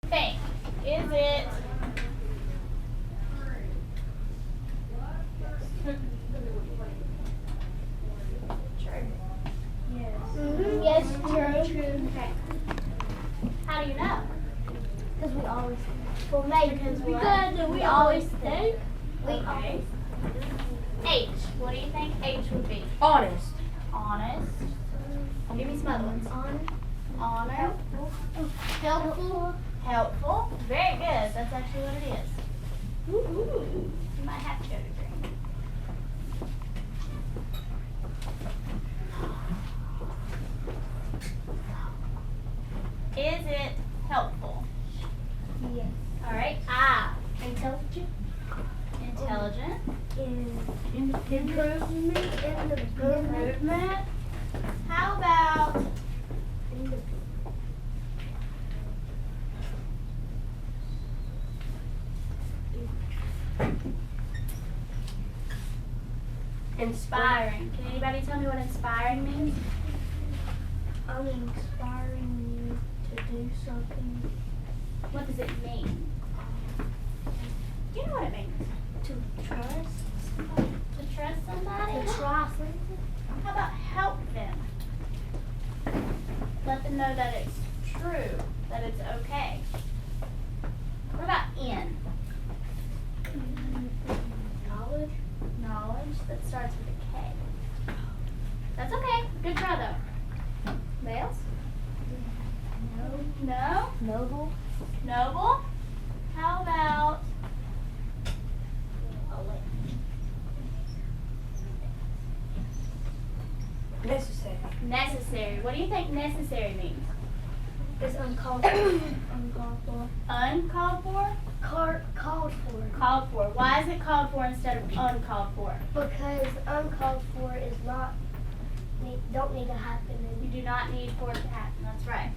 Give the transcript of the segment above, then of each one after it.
Think. Is it true? Yes, true. Okay. How do you know? Because we always well, maybe because we always think. we Okay. always H. What do you think H would be? Honest. Honest. Give me some other ones. Honor. helpful. Helpful. Very good. That's actually what it is. You might have to go to green. Is it helpful? Yes. All right. I. Intelligent. Intelligent. Improvement. Improvement. How about inspiring? Can anybody tell me what inspiring means? Inspiring you to do something. What does it mean? Do you know what it means? To trust. To trust somebody? To try something. How about help them? Let them know that it's true, that it's okay. What about in? Knowledge. Knowledge. That starts with a K. That's okay. Good try though. Males? No? Noble. Noble? How about Necessary. necessary? What do you think necessary means? It's uncalled for. Uncalled for. Uncalled for? Called for. Called for. Why is it called for instead of uncalled for? Because uncalled for is not don't need to happen. You do not need for it to happen. That's right.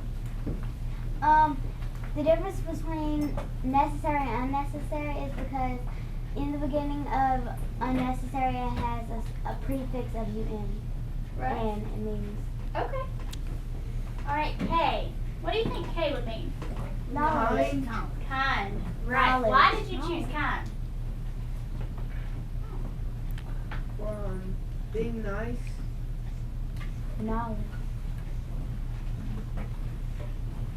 The difference between necessary and unnecessary is because in the beginning of unnecessary it has a prefix of un. Right. And it means Okay. All right, K. What do you think K would mean? knowledge. Kind. Right. Knowledge. Why did you choose kind? Being nice. Knowledge.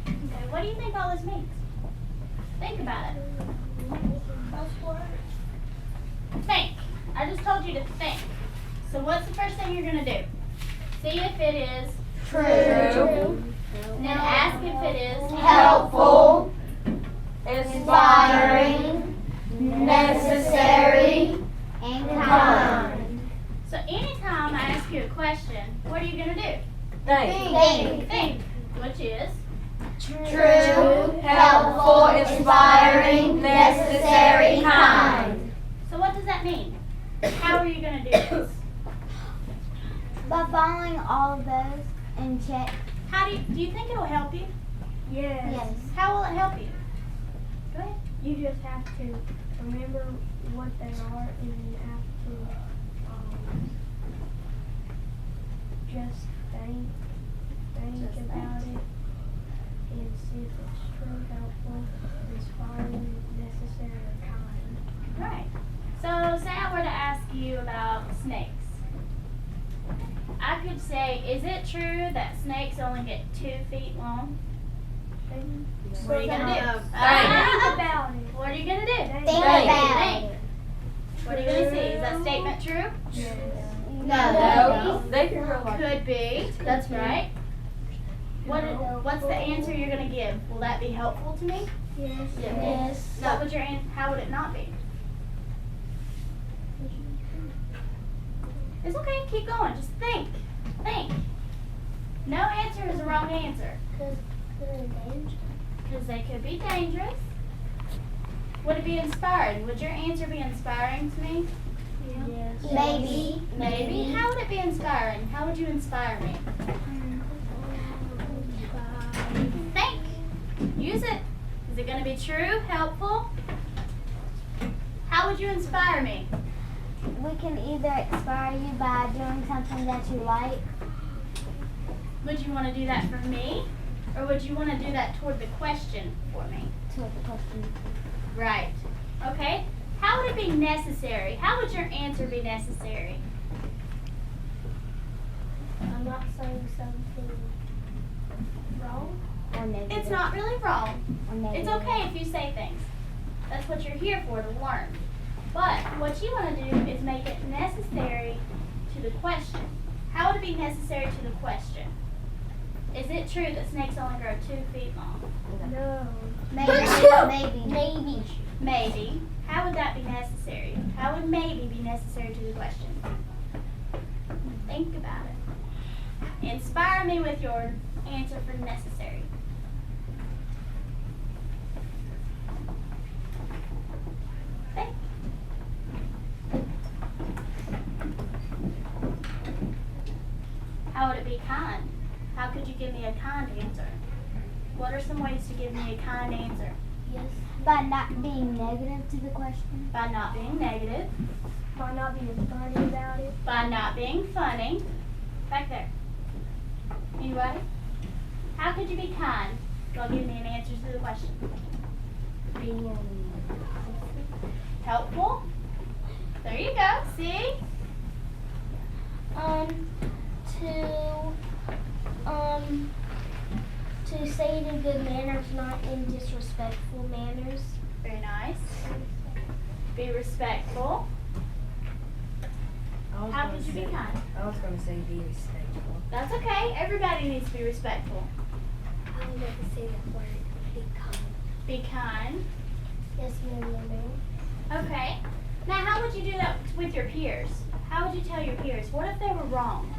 Okay. What do you think all this means? Think about it. Think. I just told you to think. So what's the first thing you're going to do? See if it is True. and then ask if it is Helpful. Inspiring. Necessary. And Kind. So anytime I ask you a question, what are you going to do? Thank. Think. Which is? True. Helpful. Inspiring. Necessary. Kind. So what does that mean? How are you going to do this? by following all of those and check. How do you think it'll help you? Yes. How will it help you? Go ahead. You just have to remember what they are, and you have to just think about it and see if it's true, helpful, inspiring, necessary, or kind. Right. So say I were to ask you about snakes. I could say, is it true that snakes only get 2 feet long? What are you gonna do? Think about it. What are you gonna do? Think Think. about it. What are you gonna see? Is that statement true? No. They can grow up. Could be. That's right. What's the answer you're gonna give? Will that be helpful to me? Yes. Yes. What would your how would it not be? It's okay. Keep going. Just think. Think. No answer is a wrong answer. Because they could be dangerous. Would it be inspiring? Would your answer be inspiring to me? Yes. Maybe. Maybe. How would it be inspiring? How would you inspire me? Think. Use it. Is it going to be true? Helpful? How would you inspire me? We can either inspire you by doing something that you like. Would you want to do that for me? Or would you want to do that toward the question for me? To the question. Right. Okay. How would it be necessary? How would your answer be necessary? I'm not saying something wrong. Or negative. It's not really wrong. Or negative. It's okay if you say things. That's what you're here for, to learn. But what you want to do is make it necessary to the question. How would it be necessary to the question? Is it true that snakes only grow 2 feet long? No. Maybe. Maybe. How would that be necessary? How would maybe be necessary to the question? Think about it. Inspire me with your answer for necessary. Think. How would it be kind? How could you give me a kind answer? What are some ways to give me a kind answer? Yes. By not being negative to the question. By not being negative, By not being funny about it. by not being funny. Back there. Anybody? How could you be kind while giving me an answer to the question? Being Helpful? There you go. See? to say it in good manners, not in disrespectful manners. Very nice. Be respectful. How could you be kind? I was gonna say be respectful. That's okay. Everybody needs to be respectful. I would like to say that word. Be kind. Be kind. Yes, ma'am. Okay. Now, how would you do that with your peers? How would you tell your peers? What if they were wrong?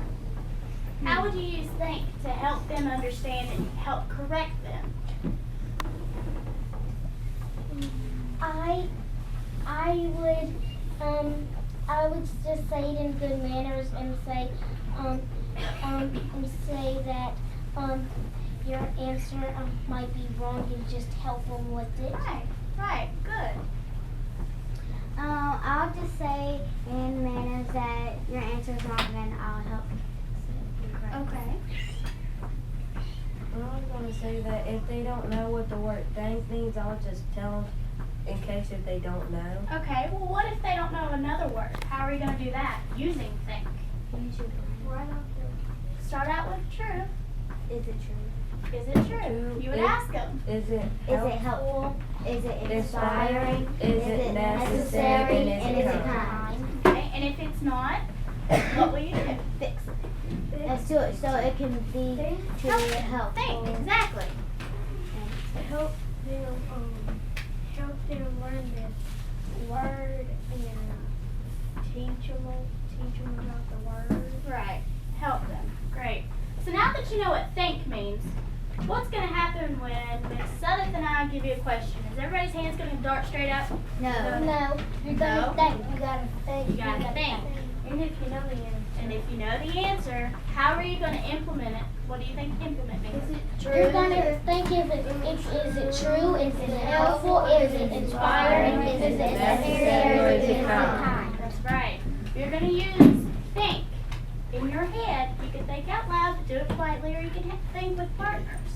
How would you use think to help them understand and help correct them? I would just say it in good manners and say that your answer might be wrong and just help them with it. Right, good. I'll just say in manners that your answer is wrong, then I'll help. Okay. I was gonna say that if they don't know what the word thank means, I'll just tell them in case if they don't know. Okay, well, what if they don't know another word? How are you going to do that? Using think. Right off Start out with true. Is it true? Is it true? You would ask them. Is it Is it helpful? Is it inspiring? Is it necessary? And is it kind? Okay, and if it's not, what will you do? Fix it. So it can be truly helpful. Think, exactly. help them learn this word and teach them about the word. Right. Help them. Great. So now that you know what think means, what's going to happen when Miss Sudeth and I give you a question? Is everybody's hands going to dart straight up? No. No, you're No. gonna think. You gotta think. You gotta think. And if you know the answer. And if you know the answer, how are you going to implement it? What do you think implement means? You're gonna think is it true? Is it helpful? Is it inspiring? Is it necessary? Is it kind? That's right. You're going to use think in your head. You can think out loud, but do it quietly, or you can think with partners.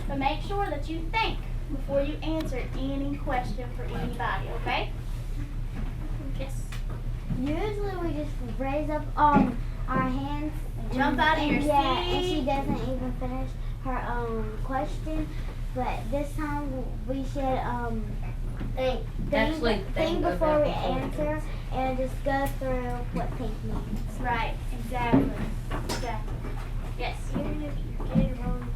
But make sure that you think before you answer any question for anybody, okay? Yes. Usually we just raise up our hands. Jump out of your Yeah, and seat. she doesn't even finish her question. But this time we should Actually think think before about we it. answer and just go through what think means. Right. Exactly. Yes. Even if you get it wrong,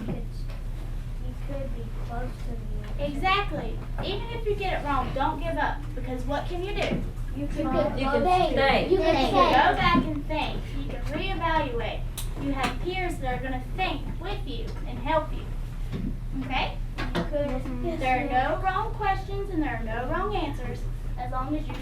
you could be close to the Exactly. Even if you get it wrong, don't give up, because what can you do? You You could can go think. You You could can say. go back and think. You can reevaluate. You have peers that are going to think with you and help you. Okay? Yes, ma'am. There are no wrong questions and there are no wrong answers as long as you